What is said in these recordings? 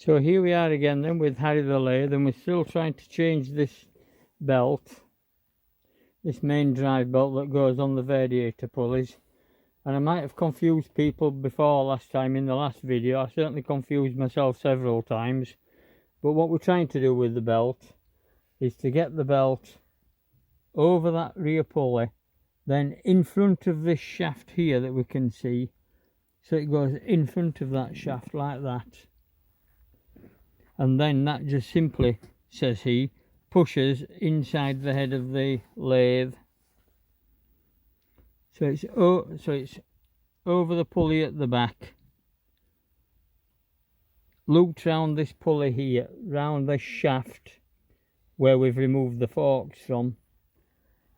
So here we are again then with Harry the lathe, and we're still trying to change this belt, this main drive belt that goes on the variator pulleys. And I might have confused people before last time in the last video. I certainly confused myself several times. But what we're trying to do with the belt is to get the belt over that rear pulley, then in front of this shaft here that we can see. So it goes in front of that shaft like that. And then that just simply, says he, pushes inside the head of the lathe. So it's over the pulley at the back, looped round this pulley here, round this shaft where we've removed the forks from,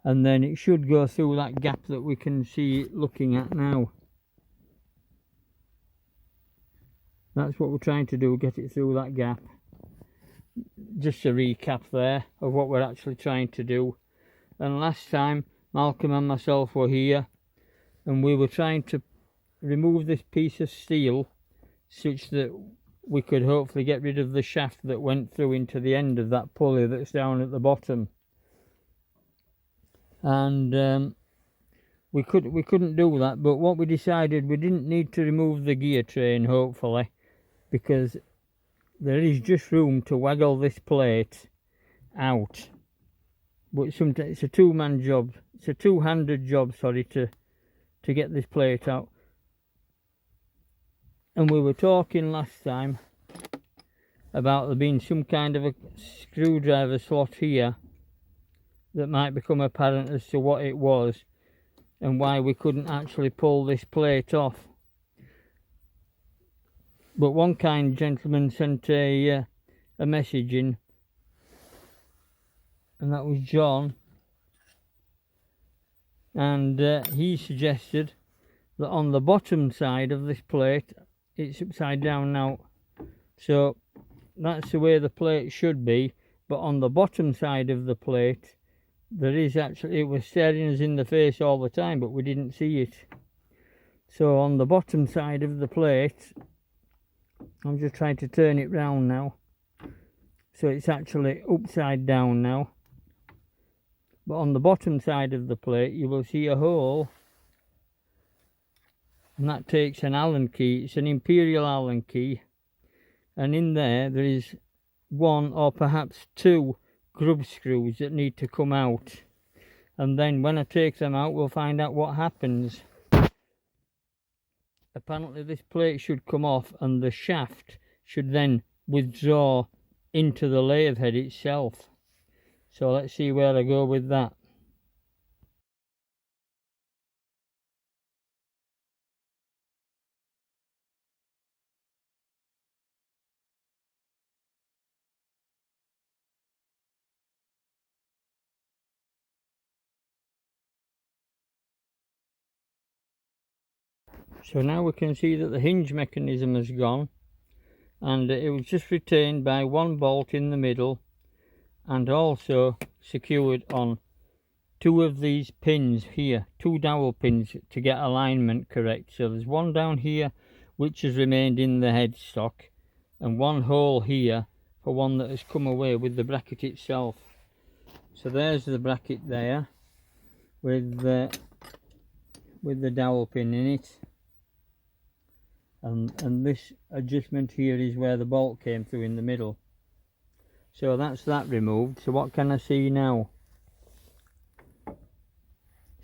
and then it should go through that gap that we can see looking at now. That's what we're trying to do, get it through that gap. Just a recap there of what we're actually trying to do. And last time Malcolm and myself were here and we were trying to remove this piece of steel such that we could hopefully get rid of the shaft that went through into the end of that pulley that's down at the bottom. And we couldn't do that, but what we decided, we didn't need to remove the gear train, hopefully, because there is just room to waggle this plate out. But sometimes it's a two-man job, it's a two-handed job, sorry, to get this plate out. And we were talking last time about there being some kind of a screwdriver slot here that might become apparent as to what it was and why we couldn't actually pull this plate off. But one kind gentleman sent a message in, and that was John, and he suggested that on the bottom side of this plate, it's upside down now, so that's the way the plate should be, but on the bottom side of the plate there is actually, it was staring us in the face all the time but we didn't see it. So on the bottom side of the plate, I'm just trying to turn it round now, so it's actually upside down now. But on the bottom side of the plate you will see a hole, and that takes an Allen key. It's an Imperial Allen key, and in there is one or perhaps two grub screws that need to come out, and then when I take them out we'll find out what happens. Apparently this plate should come off and the shaft should then withdraw into the lathe head itself. So let's see where I go with that. So now we can see that the hinge mechanism has gone, and it was just retained by one bolt in the middle and also secured on two of these pins here, two dowel pins to get alignment correct. So there's one down here which has remained in the headstock, and one hole here for one that has come away with the bracket itself. So there's the bracket there with the dowel pin in it. And this adjustment here is where the bolt came through in the middle. So that's that removed. So what can I see now?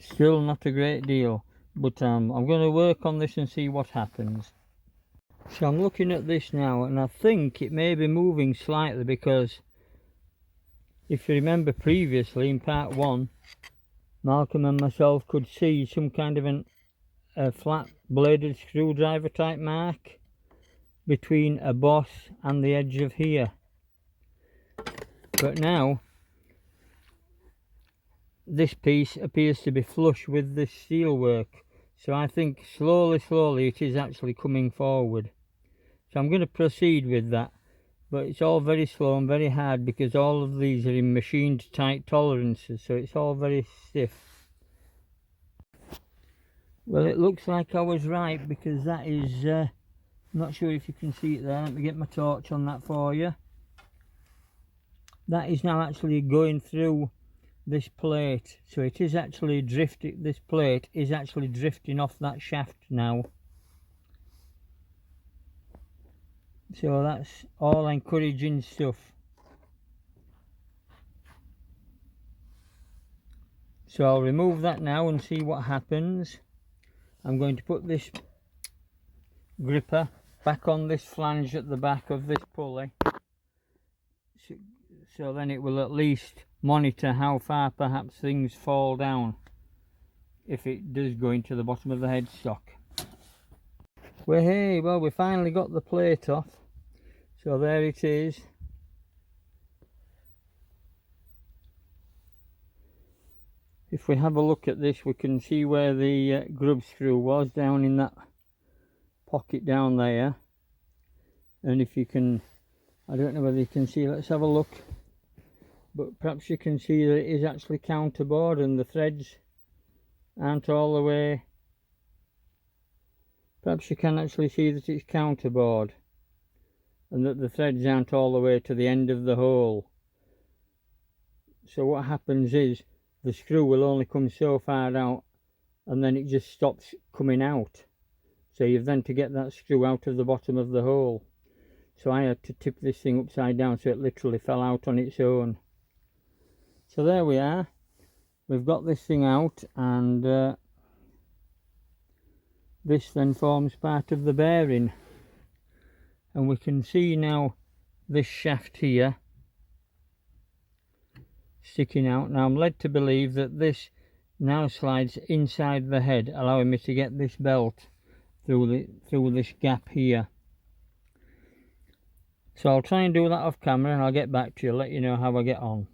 Still not a great deal, but I'm going to work on this and see what happens. So I'm looking at this now, and I think it may be moving slightly, because if you remember previously in part 1, Malcolm and myself could see some kind of a flat bladed screwdriver type mark between a boss and the edge of here. But now this piece appears to be flush with this steel work, so I think slowly it is actually coming forward. So I'm going to proceed with that, but it's all very slow and very hard because all of these are in machined tight tolerances, so it's all very stiff. Well, it looks like I was right, because that is I'm not sure if you can see it there. Let me get my torch on that for you. That is now actually going through this plate, so it is actually drifting. This plate is actually drifting off that shaft now. So that's all encouraging stuff. So I'll remove that now and see what happens. I'm going to put this gripper back on this flange at the back of this pulley, so then it will at least monitor how far perhaps things fall down if it does go into the bottom of the headstock. Well, hey, well, we finally got the plate off, so there it is. If we have a look at this, we can see where the grub screw was, down in that pocket down there. And if you can, I don't know whether you can see, let's have a look, but perhaps you can see that it is actually counterboard and the threads aren't all the way. Perhaps you can actually see that it's counterboard and that the threads aren't all the way to the end of the hole. So what happens is the screw will only come so far out and then it just stops coming out. So you've then to get that screw out of the bottom of the hole. So I had to tip this thing upside down so it literally fell out on its own. So there we are. We've got this thing out, and this then forms part of the bearing. And we can see now this shaft here sticking out. Now I'm led to believe that this now slides inside the head, allowing me to get this belt through this gap here. So I'll try and do that off camera and I'll get back to you, let you know how I get on.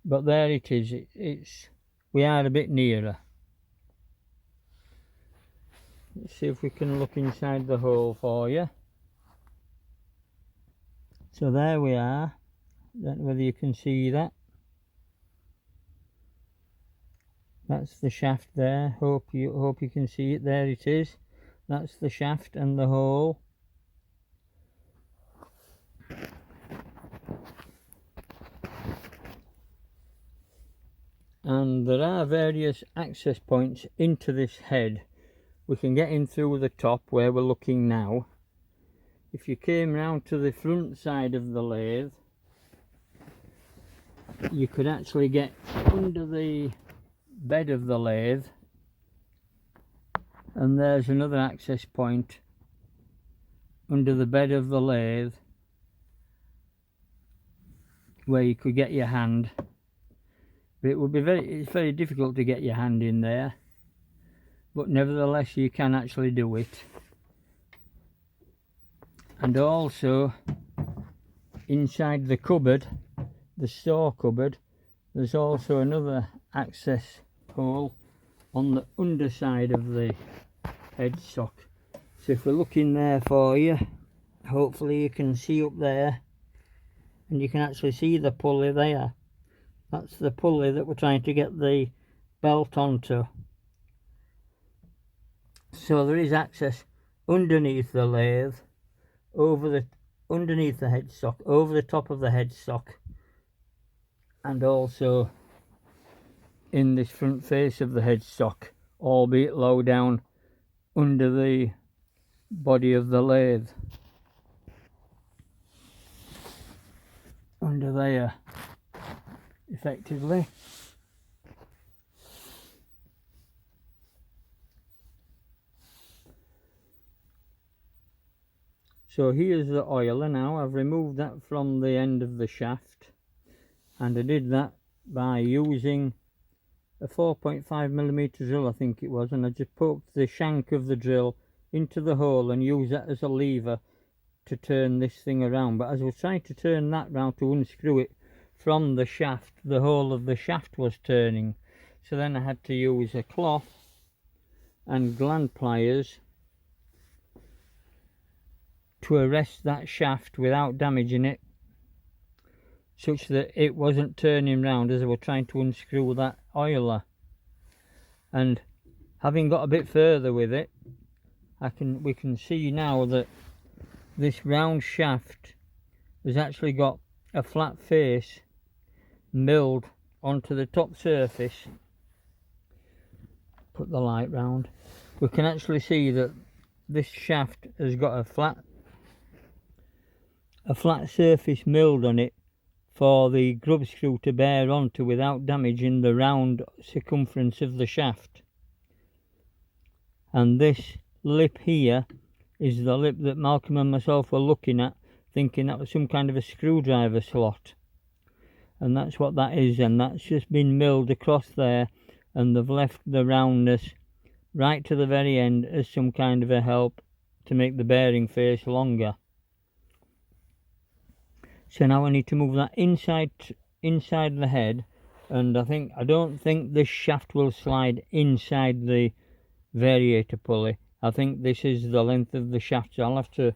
But there it is. We are a bit nearer. Let's see if we can look inside the hole for you. So there we are. Don't know whether you can see that. That's the shaft there. Hope you can see it. There it is. That's the shaft and the hole. And there are various access points into this head. We can get in through the top where we're looking now. If you came round to the front side of the lathe, you could actually get under the bed of the lathe, and there's another access point under the bed of the lathe where you could get your hand. But it would be it's very difficult to get your hand in there, but nevertheless you can actually do it. And also inside the cupboard, the store cupboard, there's also another access hole on the underside of the headstock. So if we look in there for you, hopefully you can see up there, and you can actually see the pulley there. That's the pulley that we're trying to get the belt onto. So there is access underneath the lathe, underneath the headstock, over the top of the headstock, and also in this front face of the headstock, albeit low down under the body of the lathe. Under there, effectively. So here's the oiler now. I've removed that from the end of the shaft, and I did that by using a 4.5mm drill, I think it was, and I just poked the shank of the drill into the hole and used that as a lever to turn this thing around. But as I was trying to turn that round to unscrew it from the shaft, the whole of the shaft was turning. So then I had to use a cloth and gland pliers to arrest that shaft without damaging it, such that it wasn't turning round as I was trying to unscrew that oiler. And having got a bit further with it, we can see now that this round shaft has actually got a flat face milled onto the top surface. Put the light round. We can actually see that this shaft has got a flat surface milled on it for the grub screw to bear onto without damaging the round circumference of the shaft. And this lip here is the lip that Malcolm and myself were looking at, thinking that was some kind of a screwdriver slot. And that's what that is, and that's just been milled across there, and they've left the roundness right to the very end as some kind of a help to make the bearing face longer. So now I need to move that inside the head, and I don't think this shaft will slide inside the variator pulley. I think this is the length of the shaft, so I'll have to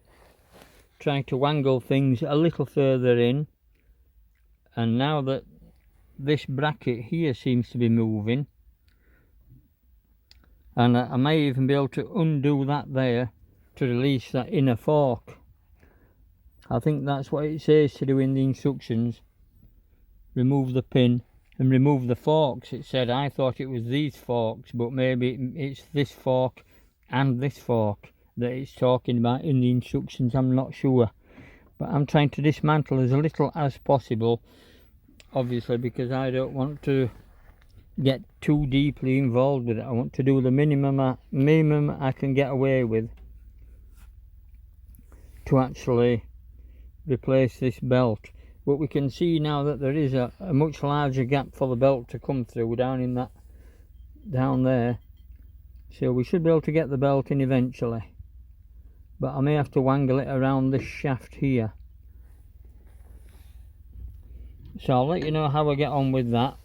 try to wangle things a little further in. And now that this bracket here seems to be moving, and I may even be able to undo that there to release that inner fork. I think that's what it says to do in the instructions. Remove the pin and remove the forks. It said, I thought it was these forks, but maybe it's this fork and this fork that it's talking about in the instructions. I'm not sure, but I'm trying to dismantle as little as possible, obviously, because I don't want to get too deeply involved with it. I want to do the minimum I can get away with to actually replace this belt. But we can see now that there is a much larger gap for the belt to come through down there, so we should be able to get the belt in eventually, but I may have to wangle it around this shaft here. So I'll let you know how I get on with that.